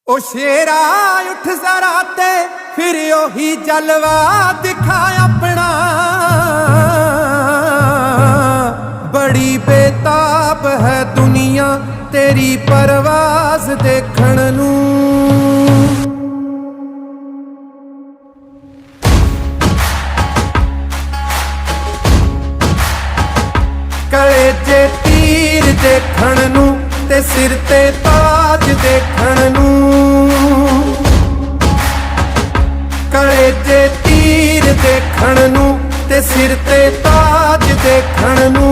ओ शेरा उठ जरा ते फिर ओही जलवा दिखा अपना। बड़ी बेताब है दुनिया तेरी परवाज देखण नू। कलेजे तीर देखण नू ते सिर ते ताज देखण नू। कलेजे तीर देखण नू ते सिर ते ताज देखण नू।